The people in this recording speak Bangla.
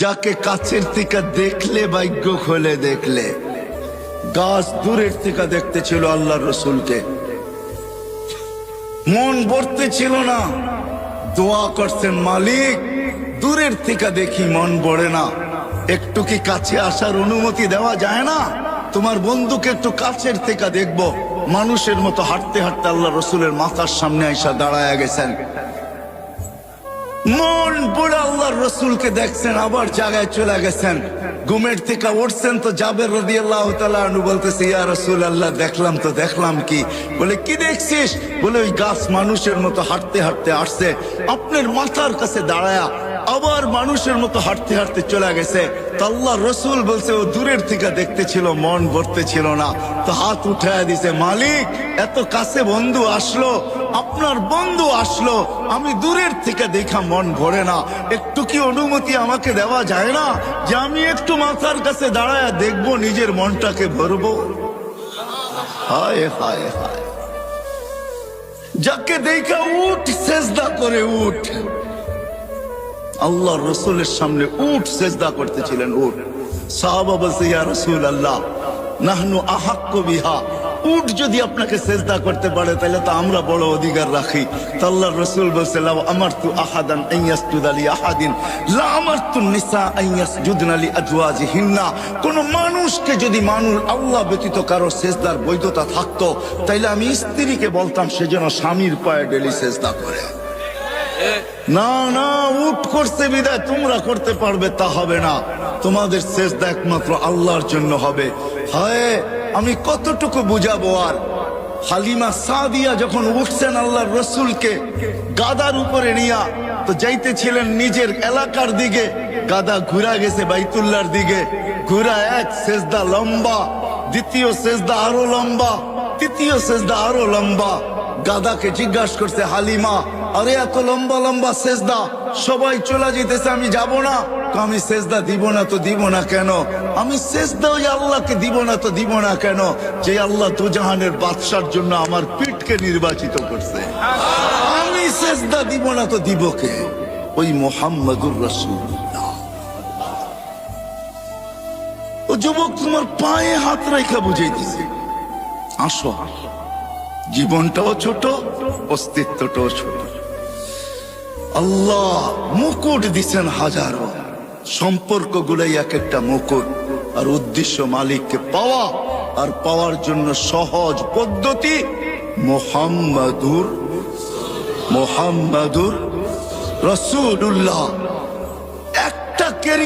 যাকে কাছের থেকে দেখলে ভাগ্য খোলে দেখলে। গাছ দূরের থেকে দেখতে ছিল আল্লাহ রসুলকে, মন ভরতে ছিল না, দোয়া করছেন মালিক দূরের থেকে দেখি মন ভরে না, একটু কি কাছে আসার অনুমতি দেওয়া যায় না? তোমার বন্ধুকে একটু কাছের থেকে দেখবো। মানুষের মতো হাঁটতে হাঁটতে আল্লাহ রসুলের মাথার সামনে আইসা দাঁড়ায় গেছেন, মন পড়ে আল্লাহর রসুলকে দেখছেন, আবার জায়গায় চলে গেছেন। ঘুমের থেকে উঠছেন তো জাবের রাদিয়াল্লাহু তাআলা আনহু বলতেছে, ইয়া রাসূলুল্লাহ দেখলাম তো দেখলাম কি? বলে কি দেখছিস? বলে ওই গাছ মানুষের মতো হাঁটতে হাঁটতে আসছে, আপনার মাথার কাছে দাঁড়ায়া আবার মানুষের মতো হাঁটতে হাঁটতে চলে গেছে। তো আল্লাহ রসুল বলছে ও দূরের থেকে দেখতে ছিল, মন ভরতে ছিল না। তো হাত উঠায় দিছে, মালিক এত কাছে বন্ধু আসলো, আপনার বন্ধু আসলো, আমি দূরের থেকে দেখা মন ভরে না, একটু কি অনুমতি আমাকে দেওয়া যায় না যে আমি একটু মাথার কাছে দাঁড়ায় দেখবো, নিজের মনটাকে ভরবো? হায় হায় হায়, যাকে দেখা উঠ সেজদা করে উঠ। আল্লাহ রসুলের সামনে উঠ সেজদা করতেছিলেন, উঠ। সাহাবা বলছে, ইয়া রাসূলুল্লাহ নাহনু আহাক্কু বিহা, উট যদি আপনাকে সেজদা করতে পারে তাহলে তো আমরা বড় অধিকার রাখি। তো আল্লাহর রাসূল বলছে, লাউ আমারতু আহাদান আন ইয়াসজুদা লি আহাদিন লা আমারতু নিসা আন ইয়াসজুদনা লি আজওয়াজিহিন্না। কোন মানুষকে যদি আল্লাহ ব্যতীত কারো সেজদার বৈধতা থাকতো তাইলে আমি স্ত্রীকে বলতাম সে যেন স্বামীর পায়ে ডেলি সেজদা করে। না না, উট করছে বিদায় তোমরা করতে পারবে তা হবে না, তোমাদের সেজদা একমাত্র আল্লাহর জন্য হবে। হায় আমি কতটুকু বুঝাবো আর। হালিমা সাদিয়া যখন উঠছেন আল্লাহর রসুলকে গাদার উপরে নিয়া, তো যাইতেছিলেন নিজের এলাকার দিকে, গাদা ঘুরা গেছে বাইতুল্লাহর দিকে, ঘুরা এক সেজদা লম্বা, দ্বিতীয় সেজদা আরো লম্বা, তৃতীয় সেজদা আরো লম্বা। গাদাকে জিজ্ঞাসা করছে হালিমা, আরে এত লম্বা লম্বা সেজদা, সবাই চলে যেতেছে, আমি যাব না। আমি সেজদা দিব না তো দিব না কেন? আমি সেজদা ওই আল্লাহকে দিব না তো দিব না কেন যে আল্লাহ দুজাহানের বাদশার জন্য আমার পিঠকে নির্বাচিত করছে। আমি সেজদা দিব না তো দিব কে? ওই মুহাম্মাদুর রাসূলুল্লাহ। ও যুবক, তোমার পায়ে হাত রেখা বুঝাইতেছে, আসো, জীবনটাও ছোট, অস্তিত্বটাও ছোট। আল্লাহ মুকুট দিচ্ছেন হাজারো, সম্পর্ক গুলাই এক একটা মুকুট, আর উদ্দেশ্য মালিককে পাওয়া, আর পাওয়ার জন্য সহজ পদ্ধতি মুহাম্মাদুর রাসূলুল্লাহ।